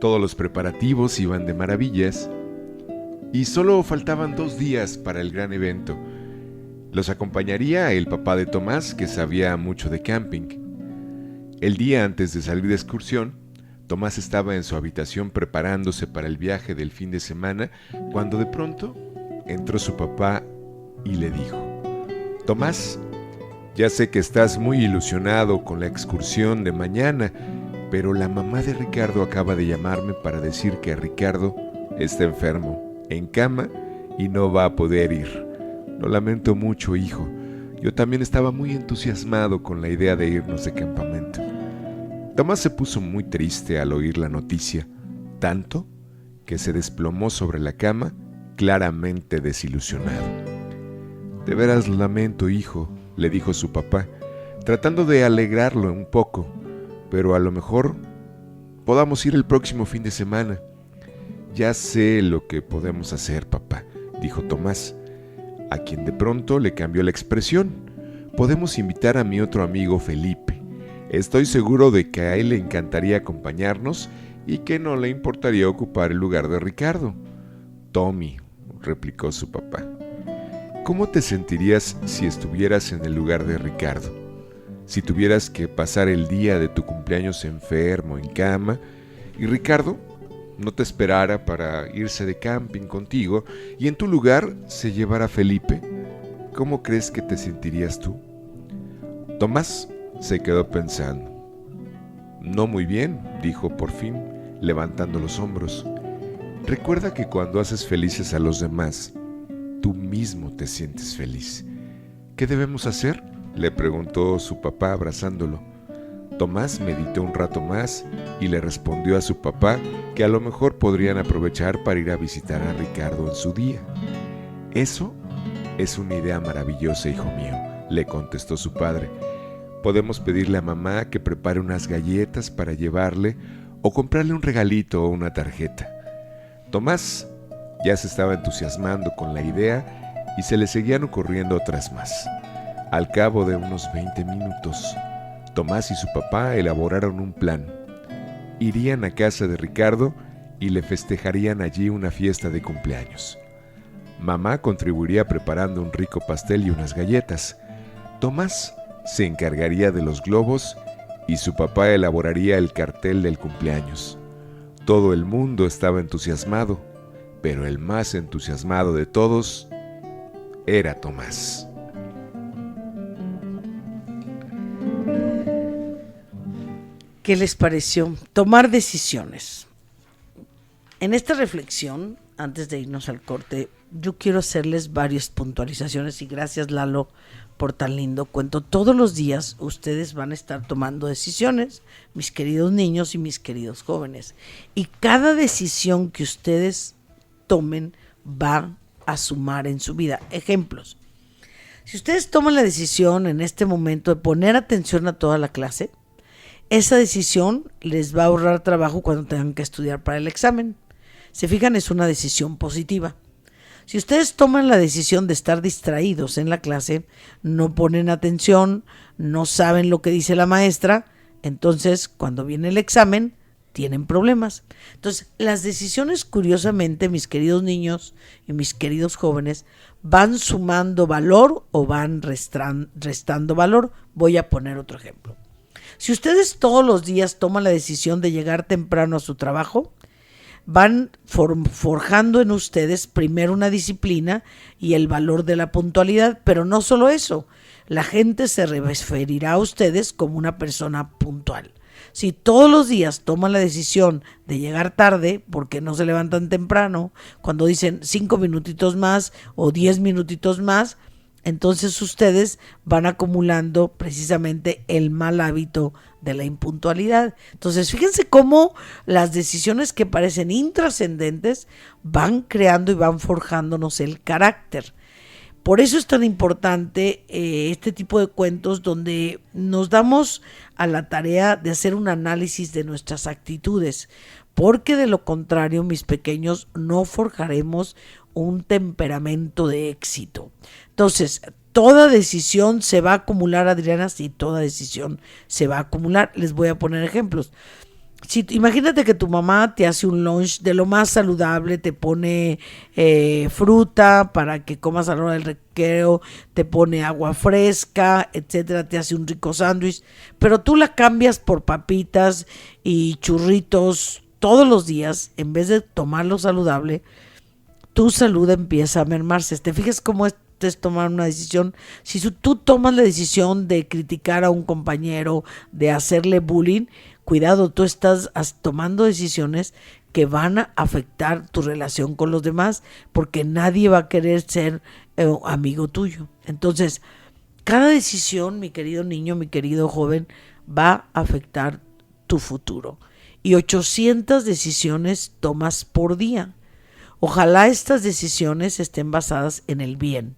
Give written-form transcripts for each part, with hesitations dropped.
Todos los preparativos iban de maravillas y solo faltaban 2 días para el gran evento. Los acompañaría el papá de Tomás, que sabía mucho de camping. El día antes de salir de excursión, Tomás estaba en su habitación preparándose para el viaje del fin de semana, cuando de pronto entró su papá y le dijo: Tomás, ya sé que estás muy ilusionado con la excursión de mañana, pero la mamá de Ricardo acaba de llamarme para decir que Ricardo está enfermo, en cama, y no va a poder ir. Lo lamento mucho, hijo. Yo también estaba muy entusiasmado con la idea de irnos de campamento. Tomás se puso muy triste al oír la noticia, tanto que se desplomó sobre la cama, claramente desilusionado. De veras lo lamento, hijo, le dijo su papá, tratando de alegrarlo un poco, pero a lo mejor podamos ir el próximo fin de semana. Ya sé lo que podemos hacer, papá, dijo Tomás, a quien de pronto le cambió la expresión. Podemos invitar a mi otro amigo Felipe. Estoy seguro de que a él le encantaría acompañarnos y que no le importaría ocupar el lugar de Ricardo. Tommy, replicó su papá, ¿cómo te sentirías si estuvieras en el lugar de Ricardo? Si tuvieras que pasar el día de tu cumpleaños enfermo, en cama, y Ricardo no te esperara para irse de camping contigo y en tu lugar se llevara a Felipe, ¿cómo crees que te sentirías tú? Tomás se quedó pensando. No muy bien, dijo por fin, levantando los hombros. Recuerda que cuando haces felices a los demás, tú mismo te sientes feliz. ¿Qué debemos hacer?, le preguntó su papá abrazándolo. Tomás meditó un rato más y le respondió a su papá que a lo mejor podrían aprovechar para ir a visitar a Ricardo en su día. Eso es una idea maravillosa, hijo mío, le contestó su padre. Podemos pedirle a mamá que prepare unas galletas para llevarle o comprarle un regalito o una tarjeta. Tomás ya se estaba entusiasmando con la idea y se le seguían ocurriendo otras más. Al cabo de unos 20 minutos, Tomás y su papá elaboraron un plan. Irían a casa de Ricardo y le festejarían allí una fiesta de cumpleaños. Mamá contribuiría preparando un rico pastel y unas galletas. Tomás se encargaría de los globos y su papá elaboraría el cartel del cumpleaños. Todo el mundo estaba entusiasmado, pero el más entusiasmado de todos era Tomás. ¿Qué les pareció? Tomar decisiones. En esta reflexión, antes de irnos al corte, yo quiero hacerles varias puntualizaciones y gracias, Lalo, por tan lindo cuento. Todos los días ustedes van a estar tomando decisiones, mis queridos niños y mis queridos jóvenes. Y cada decisión que ustedes tomen va a sumar en su vida. Ejemplos. Si ustedes toman la decisión en este momento de poner atención a toda la clase, esa decisión les va a ahorrar trabajo cuando tengan que estudiar para el examen. Se fijan, es una decisión positiva. Si ustedes toman la decisión de estar distraídos en la clase, no ponen atención, no saben lo que dice la maestra, entonces cuando viene el examen tienen problemas. Entonces, las decisiones, curiosamente, mis queridos niños y mis queridos jóvenes, van sumando valor o van restando valor. Voy a poner otro ejemplo. Si ustedes todos los días toman la decisión de llegar temprano a su trabajo, van forjando en ustedes primero una disciplina y el valor de la puntualidad, pero no solo eso, la gente se referirá a ustedes como una persona puntual. Si todos los días toman la decisión de llegar tarde porque no se levantan temprano, cuando dicen 5 minutitos más o 10 minutitos más, entonces ustedes van acumulando precisamente el mal hábito de la impuntualidad. Entonces fíjense cómo las decisiones que parecen intrascendentes van creando y van forjándonos el carácter. Por eso es tan importante este tipo de cuentos donde nos damos a la tarea de hacer un análisis de nuestras actitudes, porque de lo contrario, mis pequeños, no forjaremos un temperamento de éxito. Entonces, toda decisión se va a acumular, Adriana, sí, toda decisión se va a acumular. Les voy a poner ejemplos. Imagínate que tu mamá te hace un lunch de lo más saludable, te pone fruta para que comas a la hora del recreo, te pone agua fresca, etcétera, te hace un rico sándwich, pero tú la cambias por papitas y churritos todos los días, en vez de tomar lo saludable, tu salud empieza a mermarse. ¿Te fijas cómo es tomar una decisión? Si tú tomas la decisión de criticar a un compañero, de hacerle bullying, cuidado, tú estás tomando decisiones que van a afectar tu relación con los demás, porque nadie va a querer ser amigo tuyo. Entonces, cada decisión, mi querido niño, mi querido joven, va a afectar tu futuro. Y 800 decisiones tomas por día. Ojalá estas decisiones estén basadas en el bien.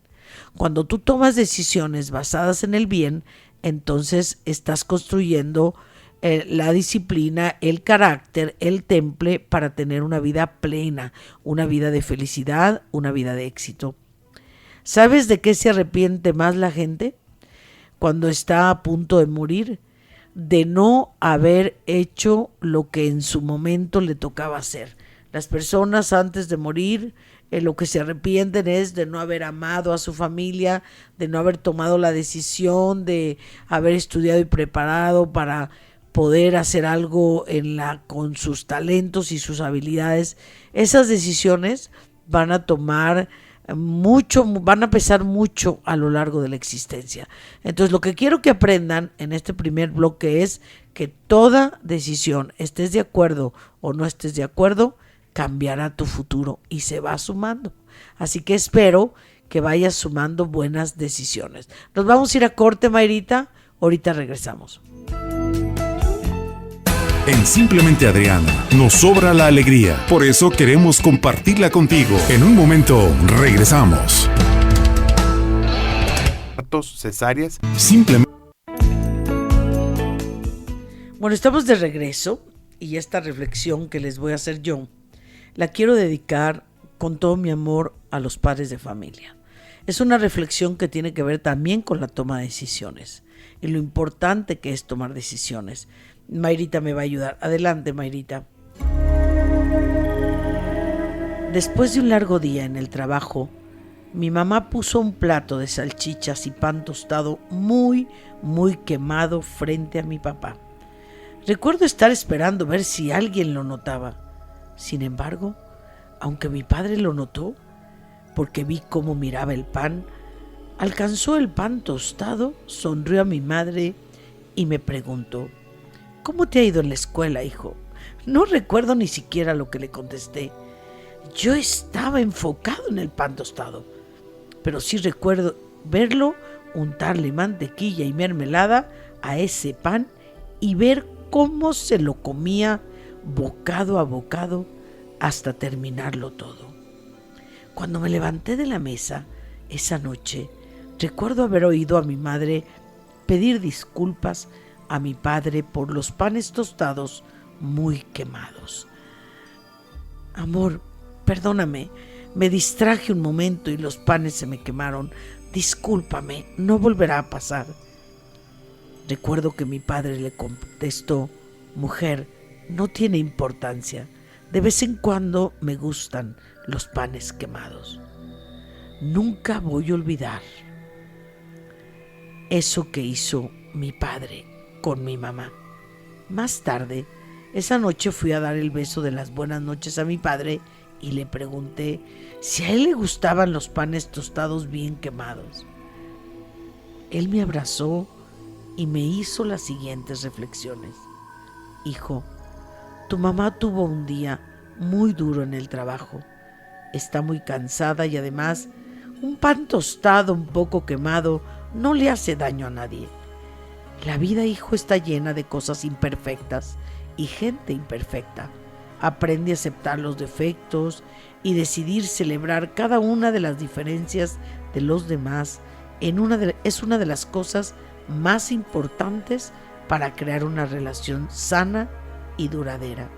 Cuando tú tomas decisiones basadas en el bien, entonces estás construyendo la disciplina, el carácter, el temple para tener una vida plena, una vida de felicidad, una vida de éxito. ¿Sabes de qué se arrepiente más la gente cuando está a punto de morir? De no haber hecho lo que en su momento le tocaba hacer. Las personas antes de morir lo que se arrepienten es de no haber amado a su familia, de no haber tomado la decisión, de haber estudiado y preparado para poder hacer algo con sus talentos y sus habilidades. Esas decisiones van a tomar mucho, van a pesar mucho a lo largo de la existencia. Entonces, lo que quiero que aprendan en este primer bloque es que toda decisión, estés de acuerdo o no estés de acuerdo, cambiará tu futuro y se va sumando. Así que espero que vayas sumando buenas decisiones. Nos vamos a ir a corte, Mayrita. Ahorita regresamos. En Simplemente Adriana nos sobra la alegría. Por eso queremos compartirla contigo. En un momento regresamos. Cesáreas. Simplemente. Bueno, estamos de regreso y esta reflexión que les voy a hacer yo la quiero dedicar con todo mi amor a los padres de familia. Es una reflexión que tiene que ver también con la toma de decisiones y lo importante que es tomar decisiones. Mayrita me va a ayudar. Adelante, Mayrita. Después de un largo día en el trabajo, mi mamá puso un plato de salchichas y pan tostado muy quemado frente a mi papá. Recuerdo estar esperando ver si alguien lo notaba. Sin embargo, aunque mi padre lo notó, porque vi cómo miraba el pan, alcanzó el pan tostado, sonrió a mi madre y me preguntó: ¿cómo te ha ido en la escuela, hijo? No recuerdo ni siquiera lo que le contesté. Yo estaba enfocado en el pan tostado, pero sí recuerdo verlo untarle mantequilla y mermelada a ese pan y ver cómo se lo comía bocado a bocado hasta terminarlo todo. Cuando me levanté de la mesa esa noche, recuerdo haber oído a mi madre pedir disculpas a mi padre por los panes tostados muy quemados. Amor, perdóname, me distraje un momento y los panes se me quemaron. Discúlpame, no volverá a pasar. Recuerdo que mi padre le contestó: mujer, no tiene importancia. De vez en cuando me gustan los panes quemados. Nunca voy a olvidar eso que hizo mi padre con mi mamá. Más tarde, esa noche fui a dar el beso de las buenas noches a mi padre y le pregunté si a él le gustaban los panes tostados bien quemados. Él me abrazó y me hizo las siguientes reflexiones: hijo, tu mamá tuvo un día muy duro en el trabajo. Está muy cansada y además un pan tostado un poco quemado no le hace daño a nadie. La vida, hijo, está llena de cosas imperfectas y gente imperfecta. Aprende a aceptar los defectos y decidir celebrar cada una de las diferencias de los demás. Es una de las cosas más importantes para crear una relación sana y duradera.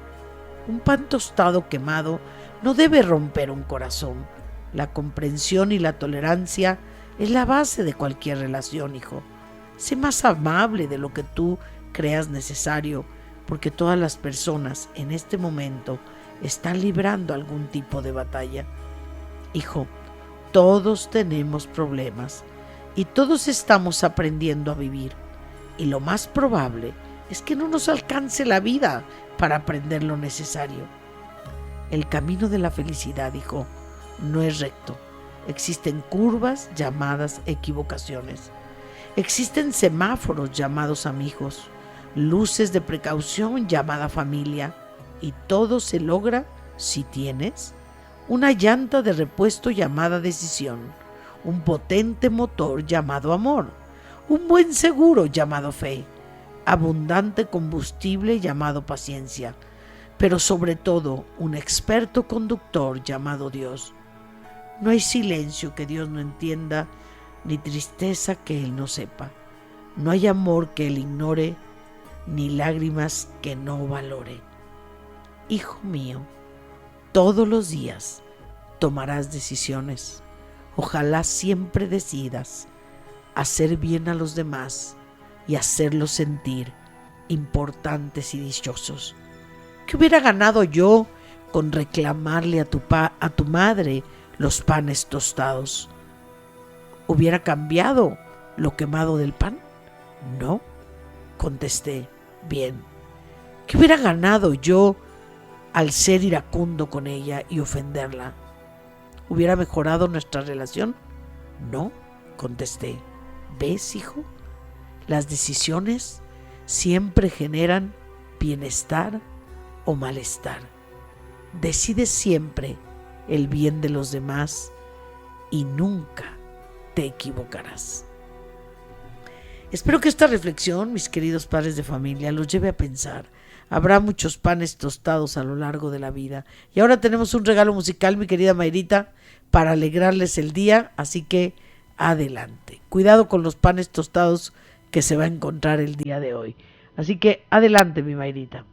Un pan tostado quemado no debe romper un corazón. La comprensión y la tolerancia es la base de cualquier relación, hijo. Sé más amable de lo que tú creas necesario. porque todas las personas en este momento están librando algún tipo de batalla. Hijo, todos tenemos problemas y todos estamos aprendiendo a vivir. Y lo más probable es que no nos alcance la vida para aprender lo necesario. El camino de la felicidad, hijo, no es recto. Existen curvas llamadas equivocaciones. Existen semáforos llamados amigos, luces de precaución llamada familia, y todo se logra si tienes una llanta de repuesto llamada decisión, un potente motor llamado amor, un buen seguro llamado fe, abundante combustible llamado paciencia, pero sobre todo un experto conductor llamado Dios. No hay silencio que Dios no entienda, ni tristeza que Él no sepa. No hay amor que Él ignore, ni lágrimas que no valore. Hijo mío, todos los días tomarás decisiones. Ojalá siempre decidas hacer bien a los demás y hacerlos sentir importantes y dichosos. ¿Qué hubiera ganado yo con reclamarle a tu madre los panes tostados? ¿Hubiera cambiado lo quemado del pan? No, contesté. Bien. ¿Qué hubiera ganado yo al ser iracundo con ella y ofenderla? ¿Hubiera mejorado nuestra relación? No, contesté. ¿Ves, hijo? Las decisiones siempre generan bienestar o malestar. Decide siempre el bien de los demás y nunca te equivocarás. Espero que esta reflexión, mis queridos padres de familia, los lleve a pensar. Habrá muchos panes tostados a lo largo de la vida. Y ahora tenemos un regalo musical, mi querida Mayrita, para alegrarles el día, así que adelante. Cuidado con los panes tostados que se va a encontrar el día de hoy. Así que adelante, mi Mayrita.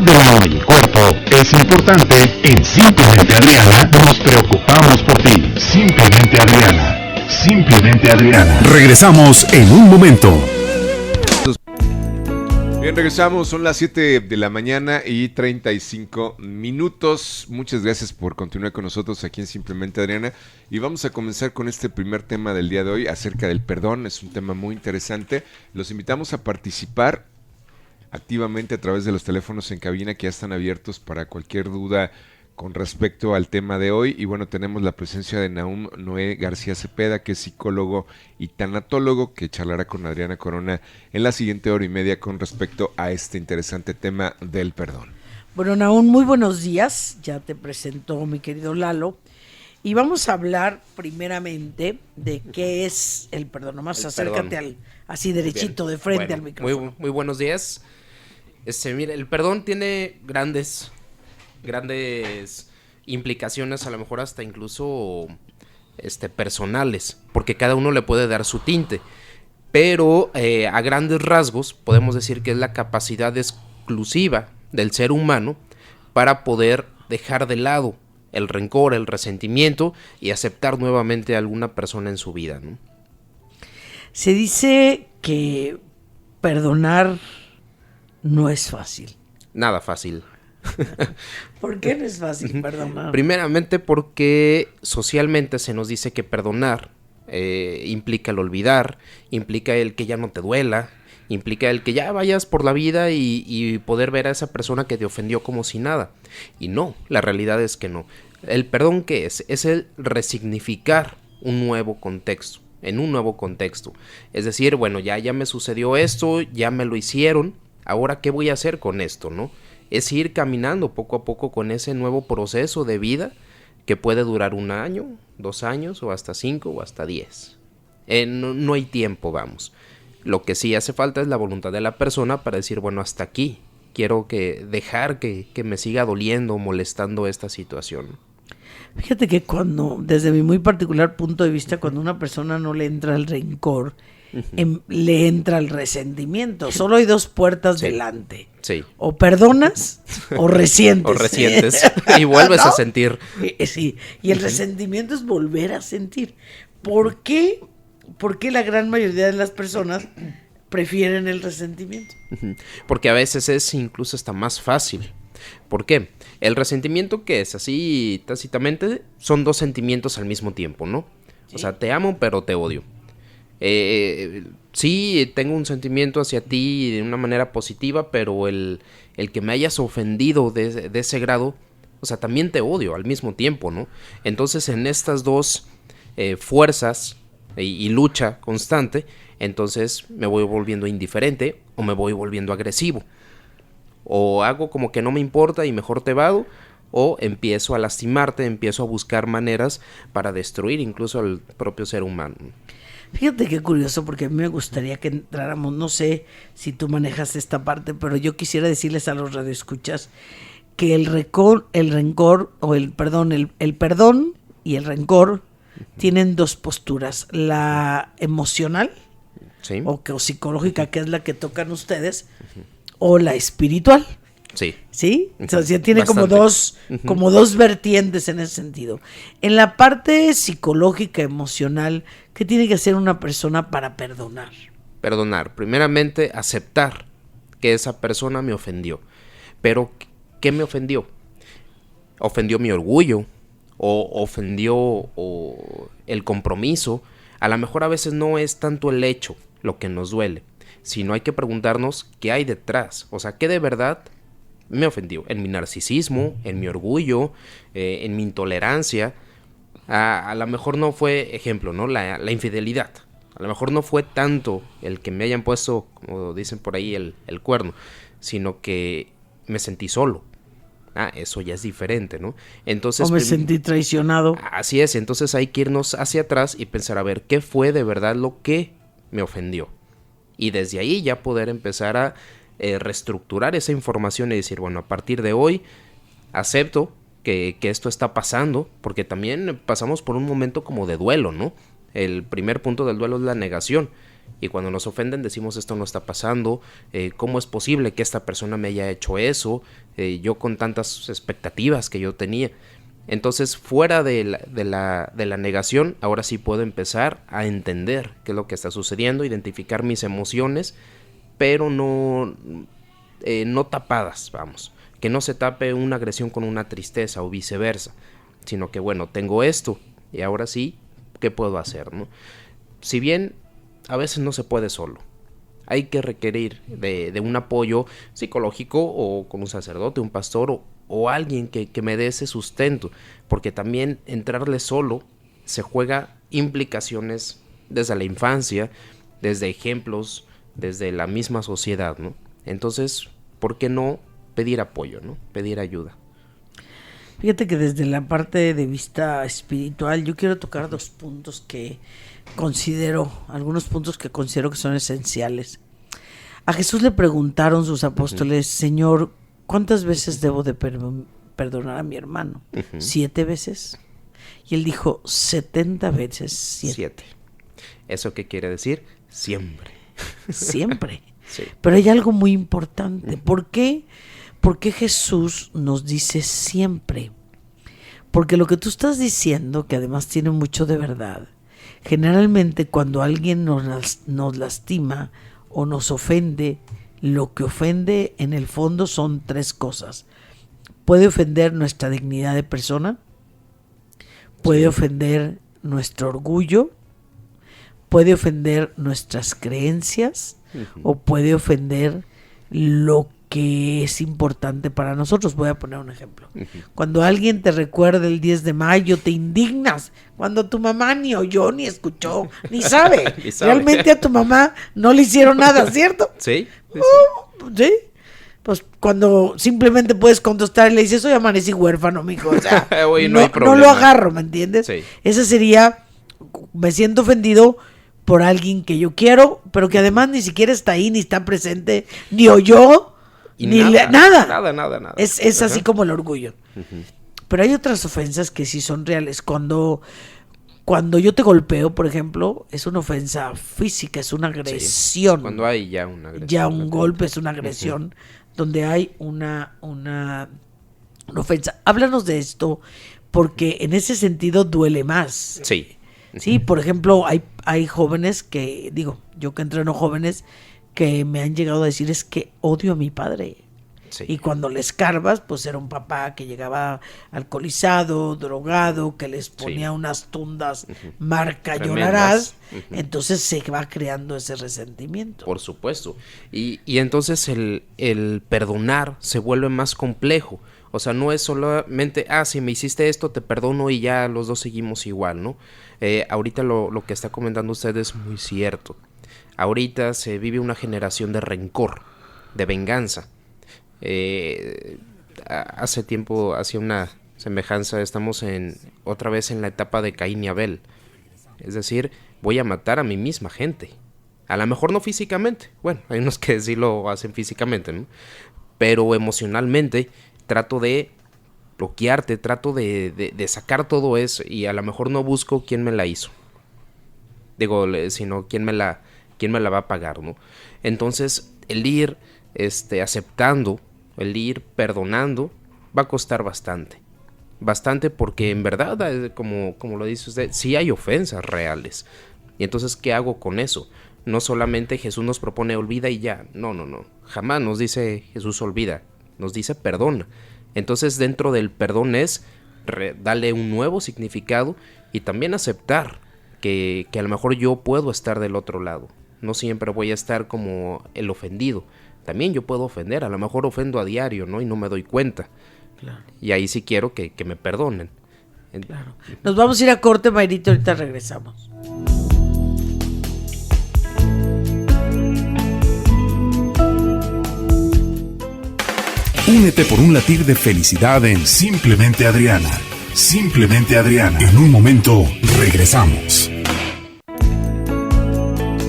salud de la y cuerpo es importante, en Simplemente Adriana nos preocupamos por ti. Simplemente Adriana. Simplemente Adriana. Regresamos en un momento. Bien, regresamos, son las 7 de la mañana y 35 minutos. Muchas gracias por continuar con nosotros aquí en Simplemente Adriana. Y vamos a comenzar con este primer tema del día de hoy acerca del perdón. Es un tema muy interesante. Los invitamos a participar activamente a través de los teléfonos en cabina que ya están abiertos para cualquier duda con respecto al tema de hoy. Y bueno, tenemos la presencia de Nahum Noé García Cepeda, que es psicólogo y tanatólogo, que charlará con Adriana Corona en la siguiente hora y media con respecto a este interesante tema del perdón. Bueno, Nahum, muy buenos días. Ya te presentó mi querido Lalo. Y vamos a hablar primeramente de qué es el perdón. Nomás acércate así derechito, de frente al micrófono. Muy buenos días. Mira, el perdón tiene grandes implicaciones, a lo mejor hasta incluso personales, porque cada uno le puede dar su tinte, pero a grandes rasgos podemos decir que es la capacidad exclusiva del ser humano para poder dejar de lado el rencor, el resentimiento y aceptar nuevamente a alguna persona en su vida, ¿no? Se dice que perdonar no es fácil. Nada fácil. ¿Por qué no es fácil perdonar? Primeramente porque socialmente se nos dice que perdonar implica el olvidar, implica el que ya no te duela, implica el que ya vayas por la vida y poder ver a esa persona que te ofendió como si nada. Y no, la realidad es que no. El perdón, ¿qué es? Es el resignificar un nuevo contexto, en un nuevo contexto. Es decir, bueno, ya me sucedió esto, ya me lo hicieron, ahora ¿qué voy a hacer con esto, no? Es ir caminando poco a poco con ese nuevo proceso de vida que puede durar 1 año, 2 años, o hasta 5, o hasta 10. No hay tiempo, vamos. Lo que sí hace falta es la voluntad de la persona para decir, bueno, hasta aquí. Quiero dejar que me siga doliendo, molestando esta situación. Fíjate que desde mi muy particular punto de vista, cuando a una persona no le entra el rencor, le entra el resentimiento. Solo hay 2 puertas delante. Sí. O perdonas o resientes. O resientes y vuelves a sentir. Sí, y el resentimiento es volver a sentir. ¿Por qué la gran mayoría de las personas prefieren el resentimiento? Porque a veces es incluso hasta más fácil. ¿Por qué? El resentimiento, ¿qué es? Así tácitamente son 2 sentimientos al mismo tiempo, ¿no? ¿Sí? O sea, te amo pero te odio. Sí, tengo un sentimiento hacia ti de una manera positiva, pero el que me hayas ofendido de ese grado, o sea, también te odio al mismo tiempo, ¿no? Entonces, en estas 2 fuerzas y lucha constante, entonces me voy volviendo indiferente o me voy volviendo agresivo. O hago como que no me importa y mejor te vado, o empiezo a lastimarte, empiezo a buscar maneras para destruir incluso al propio ser humano. Fíjate qué curioso, porque a mí me gustaría que entráramos, no sé si tú manejas esta parte, pero yo quisiera decirles a los radioescuchas que el perdón y el rencor tienen 2 posturas, la emocional, ¿sí?, o psicológica, que es la que tocan ustedes, o la espiritual. Sí. ¿Sí? O sea, tiene bastante. como dos vertientes en ese sentido. En la parte psicológica, emocional, ¿qué tiene que hacer una persona para perdonar? Perdonar. Primeramente, aceptar que esa persona me ofendió. Pero, ¿qué me ofendió? ¿Ofendió mi orgullo? ¿O ofendió el compromiso? A lo mejor a veces no es tanto el hecho lo que nos duele, sino hay que preguntarnos qué hay detrás. O sea, ¿qué de verdad me ofendió? En mi narcisismo, en mi orgullo, en mi intolerancia. A lo mejor no fue, ejemplo, ¿no?, la infidelidad. A lo mejor no fue tanto el que me hayan puesto, como dicen por ahí, el cuerno, sino que me sentí solo. Eso ya es diferente, ¿no? Entonces, o me sentí traicionado. Así es, entonces hay que irnos hacia atrás y pensar, a ver, ¿qué fue de verdad lo que me ofendió? Y desde ahí ya poder empezar a reestructurar esa información y decir, bueno, a partir de hoy acepto que esto está pasando, porque también pasamos por un momento como de duelo, ¿no? El primer punto del duelo es la negación, Y cuando nos ofenden decimos esto no está pasando, ¿cómo es posible que esta persona me haya hecho eso? Yo con tantas expectativas que yo tenía. Entonces, fuera de la negación, ahora sí puedo empezar a entender qué es lo que está sucediendo, identificar mis emociones, pero no tapadas, vamos. Que no se tape una agresión con una tristeza o viceversa, sino que bueno, tengo esto y ahora sí, ¿qué puedo hacer, no? Si bien a veces no se puede solo, hay que requerir de un apoyo psicológico o con un sacerdote, un pastor o alguien que me dé ese sustento, porque también entrarle solo se juega implicaciones desde la infancia, desde ejemplos, desde la misma sociedad, ¿no? Entonces, ¿por qué no pedir apoyo, ¿no? Pedir ayuda. Fíjate que desde la parte de vista espiritual yo quiero tocar algunos puntos que considero que son esenciales. A Jesús le preguntaron sus apóstoles, Señor, ¿cuántas veces debo de perdonar a mi hermano? 7 veces. Y él dijo, 70 veces 7. ¿Eso qué quiere decir? Siempre. Siempre. Sí. Pero hay algo muy importante. ¿Por qué? Porque Jesús nos dice siempre. Porque lo que tú estás diciendo, que además tiene mucho de verdad, generalmente cuando alguien nos lastima o nos ofende, lo que ofende en el fondo son 3 cosas. Puede ofender nuestra dignidad de persona, puede ofender nuestro orgullo, puede ofender nuestras creencias o puede ofender lo que es importante para nosotros. Voy a poner un ejemplo. Cuando alguien te recuerda el 10 de mayo, te indignas. Cuando tu mamá ni oyó, ni escuchó, ni sabe. Ni sabe. Realmente a tu mamá no le hicieron nada, ¿cierto? Sí. ¿Sí? Pues cuando simplemente puedes contestar y le dices, hoy amanecí huérfano, mijo. O sea, Oye, no hay problema. lo agarro, ¿me entiendes? Sí. Ese sería, me siento ofendido por alguien que yo quiero, pero que además ni siquiera está ahí, ni está presente, ni oyó, Y ni nada. Nada. Es así como el orgullo. Pero hay otras ofensas que sí son reales. Cuando yo te golpeo, por ejemplo, es una ofensa física, es una agresión. Sí. Cuando hay ya una agresión. Ya un golpe es una agresión, donde hay una ofensa. Háblanos de esto, porque en ese sentido duele más. Sí. Sí, por ejemplo, hay jóvenes que, yo que entreno jóvenes, que me han llegado a decir, es que odio a mi padre. Sí. Y cuando le escarbas, pues era un papá que llegaba alcoholizado, drogado, que les ponía unas tundas marca Tremendas. Llorarás. Entonces se va creando ese resentimiento. Por supuesto. Y entonces el perdonar se vuelve más complejo. O sea, no es solamente, si me hiciste esto, te perdono y ya los dos seguimos igual, ¿no? Ahorita lo que está comentando usted es muy cierto. Ahorita se vive una generación de rencor, de venganza. Hace tiempo hacía una semejanza, estamos otra vez en la etapa de Caín y Abel. Es decir, voy a matar a mi misma gente. A lo mejor no físicamente, bueno, hay unos que sí lo hacen físicamente, ¿no? Pero emocionalmente trato de bloquearte, trato de sacar todo eso y a lo mejor no busco quién me la hizo. Sino quién me la va a pagar, ¿no? Entonces, el ir aceptando, el ir perdonando, va a costar bastante. Bastante porque en verdad, como lo dice usted, sí hay ofensas reales. Y entonces, ¿qué hago con eso? No solamente Jesús nos propone olvida y ya. No. Jamás nos dice Jesús olvida. Nos dice perdona. Entonces, dentro del perdón es darle un nuevo significado y también aceptar que a lo mejor yo puedo estar del otro lado. No siempre voy a estar como el ofendido. También yo puedo ofender. A lo mejor ofendo a diario, ¿no? Y no me doy cuenta. Claro. Y ahí sí quiero que me perdonen. Claro. Nos vamos a ir a corte, Mayrito, ahorita regresamos. Únete por un latir de felicidad en Simplemente Adriana. Simplemente Adriana. En un momento regresamos.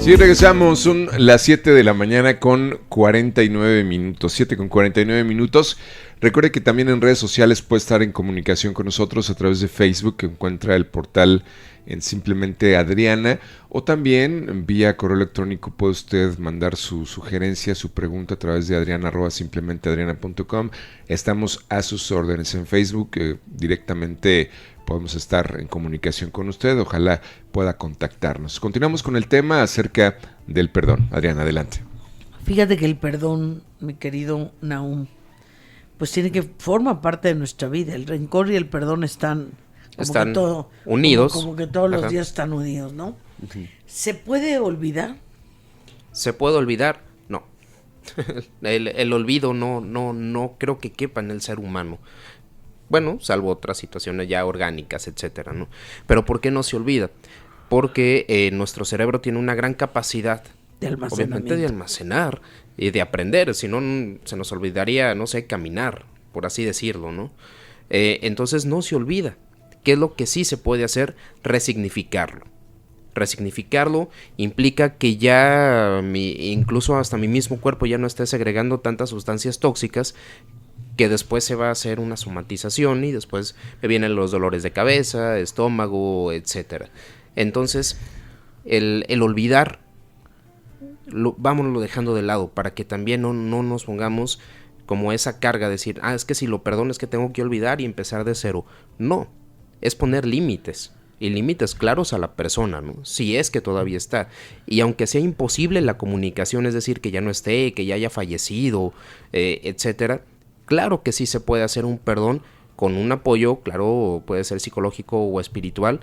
Sí, regresamos, son las 7 de la mañana con 49 minutos, 7 con 49 minutos. Recuerde que también en redes sociales puede estar en comunicación con nosotros a través de Facebook, que encuentra el portal en Simplemente Adriana, o también vía correo electrónico puede usted mandar su sugerencia, su pregunta a través de adriana@simplementeadriana.com. Estamos a sus órdenes en Facebook, directamente podemos estar en comunicación con usted, ojalá pueda contactarnos. Continuamos con el tema acerca del perdón. Adriana, adelante. Fíjate que el perdón, mi querido Nahum, pues forma parte de nuestra vida. El rencor y el perdón están unidos. Como que todos los días están unidos, ¿no? Uh-huh. ¿Se puede olvidar? ¿Se puede olvidar? No. el olvido no creo que quepa en el ser humano. Bueno, salvo otras situaciones ya orgánicas, etcétera, ¿no? Pero ¿por qué no se olvida? Porque nuestro cerebro tiene una gran capacidad obviamente de almacenar y de aprender, si no se nos olvidaría, no sé, caminar, por así decirlo, ¿no? Entonces no se olvida. ¿Qué es lo que sí se puede hacer? Resignificarlo. Resignificarlo implica que ya incluso hasta mi mismo cuerpo ya no esté segregando tantas sustancias tóxicas, que después se va a hacer una somatización y después me vienen los dolores de cabeza, estómago, etcétera. Entonces, el olvidar, vámonos dejando de lado para que también no nos pongamos como esa carga de decir, es que si lo perdono es que tengo que olvidar y empezar de cero. No, es poner límites. Y límites claros a la persona, ¿no? Si es que todavía está. Y aunque sea imposible la comunicación, es decir, que ya no esté, que ya haya fallecido, etcétera, claro que sí se puede hacer un perdón con un apoyo, claro, puede ser psicológico o espiritual,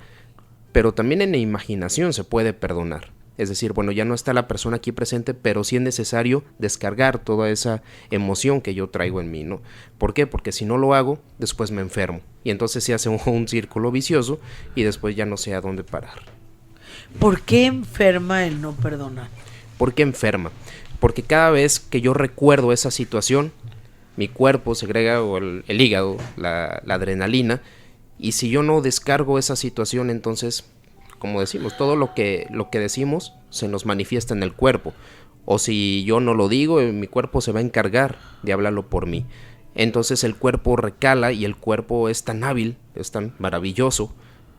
pero también en la imaginación se puede perdonar. Es decir, bueno, ya no está la persona aquí presente, pero sí es necesario descargar toda esa emoción que yo traigo en mí, ¿no? ¿Por qué? Porque si no lo hago, después me enfermo. Y entonces se hace un círculo vicioso y después ya no sé a dónde parar. ¿Por qué enferma el no perdonar? ¿Por qué enferma? Porque cada vez que yo recuerdo esa situación, mi cuerpo segrega, o el hígado, la adrenalina, y si yo no descargo esa situación, entonces, como decimos, todo lo que decimos se nos manifiesta en el cuerpo. O si yo no lo digo, mi cuerpo se va a encargar de hablarlo por mí. Entonces el cuerpo recala y el cuerpo es tan hábil, es tan maravilloso,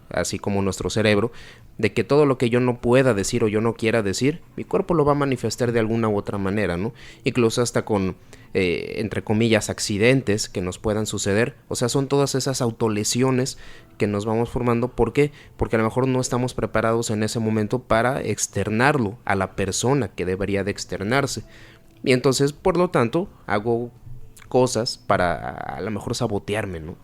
así como nuestro cerebro, de que todo lo que yo no pueda decir o yo no quiera decir, mi cuerpo lo va a manifestar de alguna u otra manera, ¿no? Incluso hasta con, entre comillas, accidentes que nos puedan suceder. O sea, son todas esas autolesiones que nos vamos formando. ¿Por qué? Porque a lo mejor no estamos preparados en ese momento para externarlo a la persona que debería de externarse. Y entonces, por lo tanto, hago cosas para a lo mejor sabotearme, ¿no?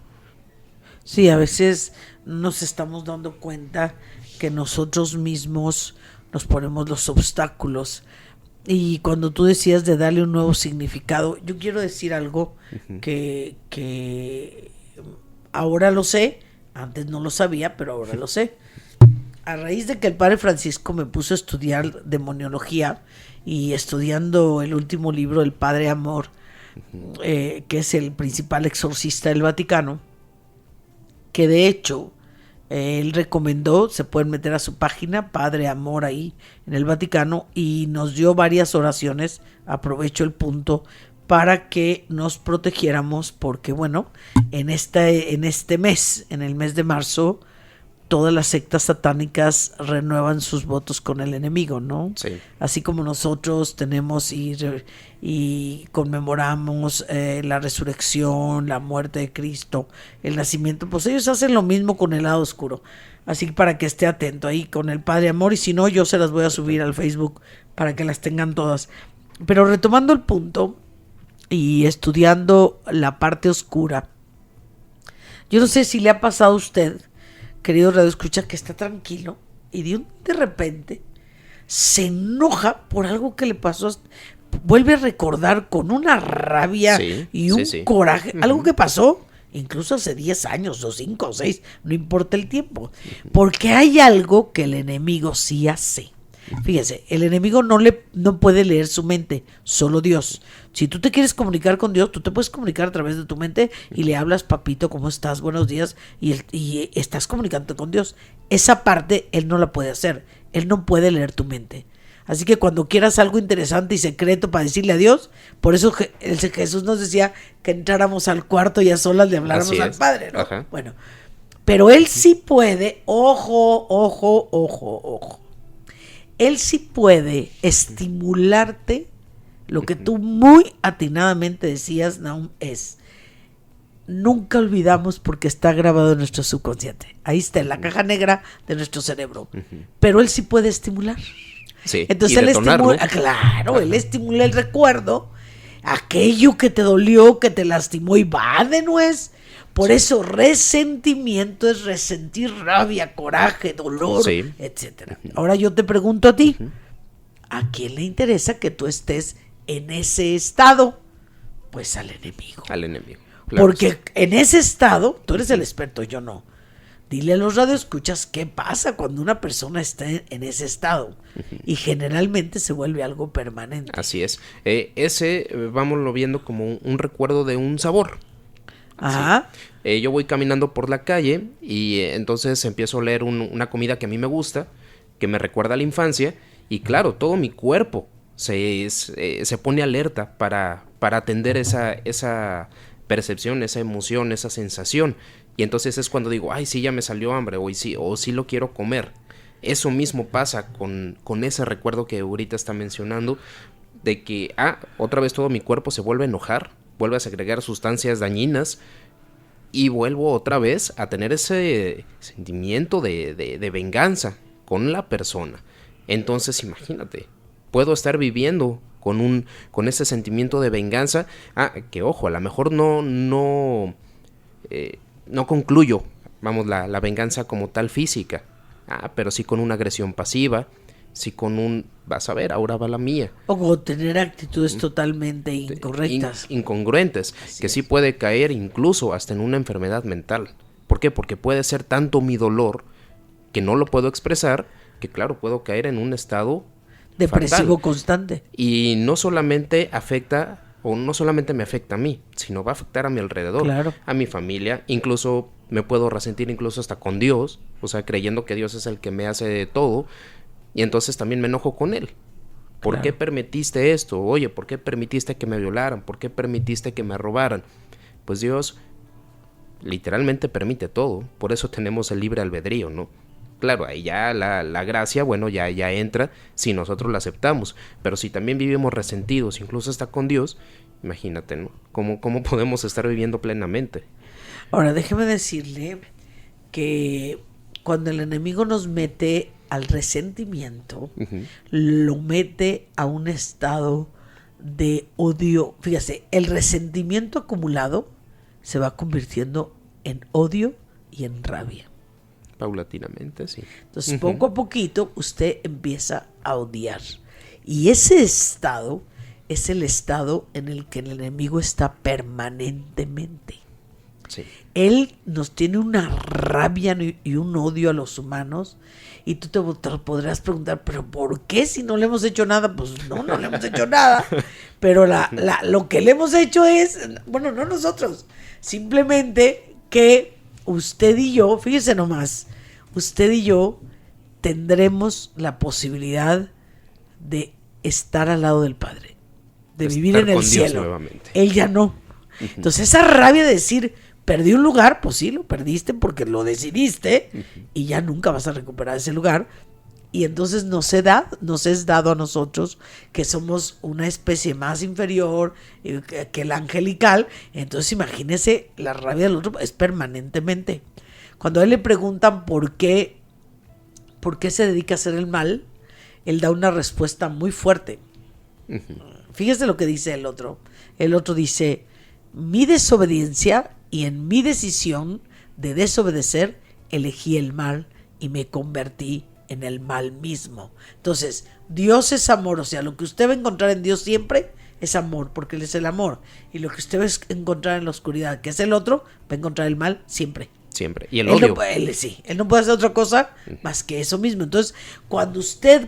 Sí, a veces nos estamos dando cuenta que nosotros mismos nos ponemos los obstáculos. Y cuando tú decías de darle un nuevo significado, yo quiero decir algo que ahora lo sé, antes no lo sabía, pero ahora lo sé. A raíz de que el padre Francisco me puso a estudiar demoniología y estudiando el último libro del Padre Amor, que es el principal exorcista del Vaticano, que de hecho él recomendó, se pueden meter a su página, Padre Amor ahí en el Vaticano, y nos dio varias oraciones, aprovecho el punto, para que nos protegiéramos, porque bueno, en este mes, en el mes de marzo, todas las sectas satánicas renuevan sus votos con el enemigo, ¿no? Sí. Así como nosotros tenemos y conmemoramos la resurrección, la muerte de Cristo, el nacimiento, pues ellos hacen lo mismo con el lado oscuro. Así que para que esté atento ahí con el Padre Amor, y si no, yo se las voy a subir al Facebook para que las tengan todas. Pero retomando el punto y estudiando la parte oscura, yo no sé si le ha pasado a usted, querido Radio Escucha, que está tranquilo y de repente se enoja por algo que le pasó, vuelve a recordar con una rabia y un coraje, algo que pasó incluso hace 10 años o 5 o 6, no importa el tiempo, porque hay algo que el enemigo sí hace. Fíjese, el enemigo no puede leer su mente, solo Dios. Si tú te quieres comunicar con Dios, tú te puedes comunicar a través de tu mente y le hablas, papito, ¿cómo estás? Buenos días, y estás comunicando con Dios. Esa parte él no la puede hacer, él no puede leer tu mente. Así que cuando quieras algo interesante y secreto para decirle a Dios, por eso Jesús nos decía que entráramos al cuarto y a solas le habláramos al Padre, ¿no? Ajá. Bueno, pero Él sí puede, ojo. Él sí puede estimularte. Lo que tú muy atinadamente decías, Nahum, es: nunca olvidamos porque está grabado en nuestro subconsciente. Ahí está, en la caja negra de nuestro cerebro. Pero Él sí puede estimular. Sí, Entonces y Él detonar, estimula, ¿no? claro, Él estimula el recuerdo, aquello que te dolió, que te lastimó y va de nuez. Por eso resentimiento es resentir rabia, coraje, dolor, Sí. etcétera. Ahora yo te pregunto a ti, ¿a quién le interesa que tú estés en ese estado? Pues al enemigo. Al enemigo. Claro, Porque sí. en ese estado, tú eres el experto, yo no. Dile a los radioescuchas qué pasa cuando una persona está en ese estado. Y generalmente se vuelve algo permanente. Así es. Vámonos viendo como un recuerdo de un sabor. Ajá. Yo voy caminando por la calle y entonces empiezo a oler una comida que a mí me gusta, que me recuerda a la infancia, y claro, todo mi cuerpo se pone alerta para atender esa percepción, esa emoción, esa sensación. Y entonces es cuando digo, ay, sí, ya me salió hambre, o sí lo quiero comer. Eso mismo pasa con ese recuerdo que ahorita está mencionando, de que, otra vez todo mi cuerpo se vuelve a enojar, vuelve a segregar sustancias dañinas, y vuelvo otra vez a tener ese sentimiento de venganza con la persona. Entonces, imagínate, puedo estar viviendo con ese sentimiento de venganza. Que ojo, a lo mejor no concluyo, vamos, la venganza como tal física. Pero sí con una agresión pasiva, sí con vas a ver, ahora va la mía. O tener actitudes totalmente incorrectas. Incongruentes, que sí puede caer incluso hasta en una enfermedad mental. ¿Por qué? Porque puede ser tanto mi dolor que no lo puedo expresar, que claro, puedo caer en un estado Depresivo fatal. constante. Y no solamente no solamente me afecta a mí, sino va a afectar a mi alrededor, Claro. a mi familia, incluso me puedo resentir incluso hasta con Dios, o sea, creyendo que Dios es el que me hace todo, y entonces también me enojo con Él. ¿Por qué permitiste esto? Oye, ¿por qué permitiste que me violaran? ¿Por qué permitiste que me robaran? Pues Dios literalmente permite todo, por eso tenemos el libre albedrío, ¿no? Claro, ahí ya la gracia, bueno, ya entra si nosotros la aceptamos. Pero si también vivimos resentidos, incluso hasta con Dios, imagínate, ¿no? ¿Cómo podemos estar viviendo plenamente? Ahora, déjeme decirle que cuando el enemigo nos mete al resentimiento, lo mete a un estado de odio. Fíjese, el resentimiento acumulado se va convirtiendo en odio y en rabia. Paulatinamente, sí. Entonces, poco a poquito, usted empieza a odiar. Y ese estado es el estado en el que el enemigo está permanentemente. Sí. Él nos tiene una rabia y un odio a los humanos. Y tú te podrás preguntar, ¿pero por qué si no le hemos hecho nada? Pues no le hemos hecho nada. Pero lo que le hemos hecho es, bueno, no nosotros, simplemente que usted y yo, fíjese nomás, usted y yo tendremos la posibilidad de estar al lado del Padre, de vivir en el cielo. Nuevamente. Él ya no. Entonces esa rabia de decir, perdí un lugar, pues sí, lo perdiste porque lo decidiste y ya nunca vas a recuperar ese lugar. Y entonces nos es dado a nosotros, que somos una especie más inferior que el angelical. Entonces imagínese, la rabia del otro es permanentemente. Cuando a él le preguntan por qué se dedica a hacer el mal, él da una respuesta muy fuerte. Fíjese lo que dice el otro. El otro dice, mi desobediencia y en mi decisión de desobedecer elegí el mal y me convertí en el mal mismo. Entonces, Dios es amor, o sea, lo que usted va a encontrar en Dios siempre es amor, porque Él es el amor. Y lo que usted va a encontrar en la oscuridad, que es el otro, va a encontrar el mal siempre. Siempre. Y el odio. Él no puede hacer otra cosa más que eso mismo. Entonces, cuando usted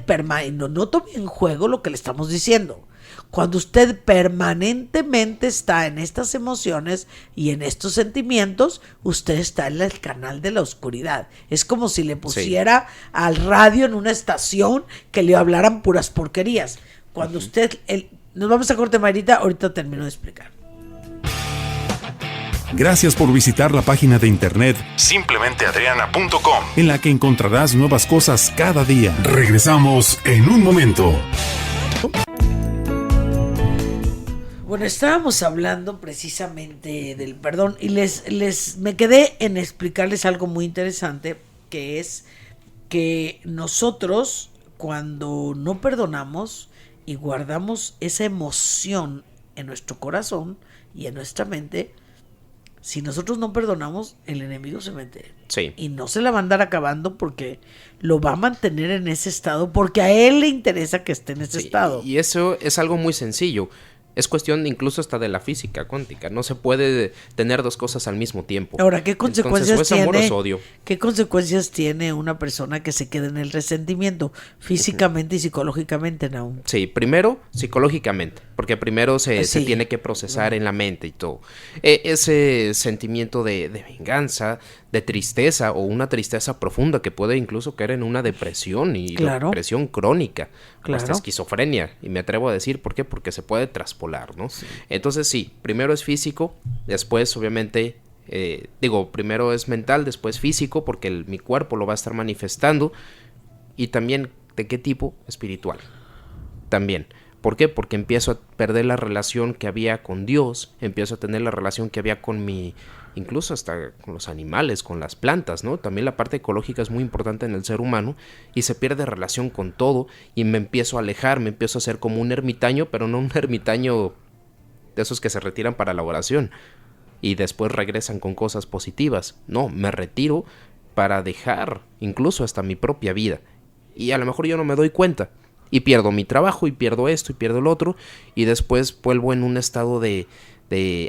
no tome en juego lo que le estamos diciendo. Cuando usted permanentemente está en estas emociones y en estos sentimientos, usted está en el canal de la oscuridad. Es como si le pusiera al radio en una estación que le hablaran puras porquerías. Cuando nos vamos a corte, Mayrita, ahorita termino de explicar. Gracias por visitar la página de internet simplementeadriana.com, en la que encontrarás nuevas cosas cada día. Regresamos en un momento. Bueno, estábamos hablando precisamente del perdón y me quedé en explicarles algo muy interesante, que es que nosotros cuando no perdonamos y guardamos esa emoción en nuestro corazón y en nuestra mente, si nosotros no perdonamos, el enemigo se mete. Sí. Y no se la va a andar acabando porque lo va a mantener en ese estado, porque a él le interesa que esté en ese estado. Y eso es algo muy sencillo. Es cuestión incluso hasta de la física cuántica. No se puede tener dos cosas al mismo tiempo. Ahora, ¿qué consecuencias Entonces, ¿o es amor o es tiene? odio? ¿Qué consecuencias tiene una persona que se queda en el resentimiento físicamente y psicológicamente, Naum? Sí, primero psicológicamente, porque primero se tiene que procesar en la mente y todo. Ese sentimiento de venganza, de tristeza o una tristeza profunda que puede incluso caer en una depresión y depresión crónica, hasta esquizofrenia. Y me atrevo a decir por qué, porque se puede traspolar, ¿no? Sí. Entonces sí, primero es físico, después obviamente... primero es mental, después físico, porque mi cuerpo lo va a estar manifestando, y también de qué tipo, espiritual. También. ¿Por qué? Porque empiezo a perder la relación que había con Dios, empiezo a tener la relación que había con incluso hasta con los animales, con las plantas, ¿no? También la parte ecológica es muy importante en el ser humano y se pierde relación con todo y me empiezo a alejar, me empiezo a hacer como un ermitaño, pero no un ermitaño de esos que se retiran para la oración y después regresan con cosas positivas. No, me retiro para dejar incluso hasta mi propia vida. Y a lo mejor yo no me doy cuenta. Y pierdo mi trabajo, y pierdo esto, y pierdo el otro. Y después vuelvo en un estado de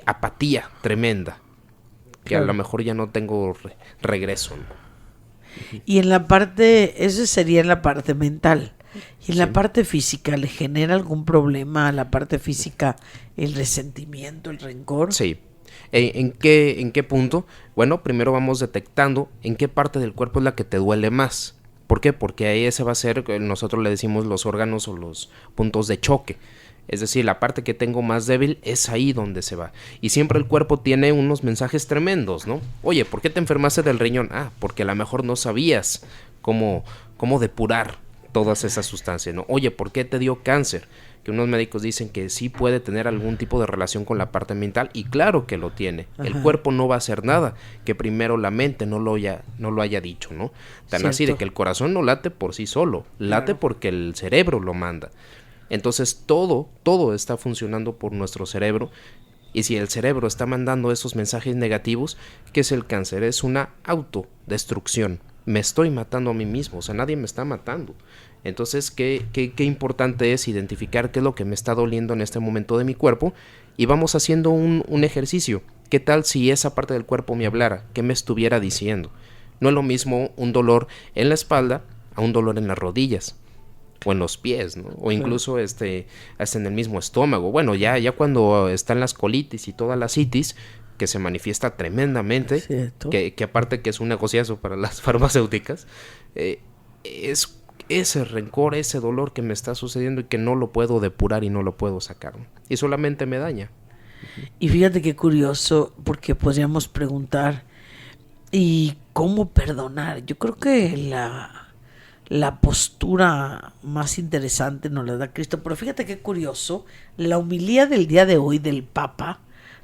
apatía tremenda. Que a lo mejor ya no tengo regreso, ¿no? Y en la parte, eso sería en la parte mental. Y en la parte física, ¿le genera algún problema a la parte física el resentimiento, el rencor? Sí. ¿En qué punto? Bueno, primero vamos detectando en qué parte del cuerpo es la que te duele más. ¿Por qué? Porque ahí ese va a ser, nosotros le decimos los órganos o los puntos de choque. Es decir, la parte que tengo más débil es ahí donde se va. Y siempre el cuerpo tiene unos mensajes tremendos, ¿no? Oye, ¿por qué te enfermaste del riñón? Ah, porque a lo mejor no sabías cómo depurar todas esas sustancias, ¿no? Oye, ¿por qué te dio cáncer? Que unos médicos dicen que sí puede tener algún tipo de relación con la parte mental, y claro que lo tiene. Ajá. El cuerpo no va a hacer nada que primero la mente no lo haya dicho, ¿no? Tan así de que el corazón no late por sí solo, late porque el cerebro lo manda. Entonces todo está funcionando por nuestro cerebro, y si el cerebro está mandando esos mensajes negativos, ¿qué es el cáncer? Es una autodestrucción. Me estoy matando a mí mismo, o sea, nadie me está matando. Entonces, qué importante es identificar qué es lo que me está doliendo en este momento de mi cuerpo, y vamos haciendo un ejercicio. ¿Qué tal si esa parte del cuerpo me hablara? ¿Qué me estuviera diciendo? No es lo mismo un dolor en la espalda a un dolor en las rodillas o en los pies, ¿no? O incluso hasta en el mismo estómago. Bueno, ya cuando están las colitis y toda la citis, que se manifiesta tremendamente, que aparte que es un negociazo para las farmacéuticas, es ese rencor, ese dolor que me está sucediendo y que no lo puedo depurar y no lo puedo sacar, ¿no? Y solamente me daña. Y fíjate qué curioso, porque podríamos preguntar, ¿y cómo perdonar? Yo creo que la postura más interesante nos la da Cristo, pero fíjate qué curioso, la homilía del día de hoy del Papa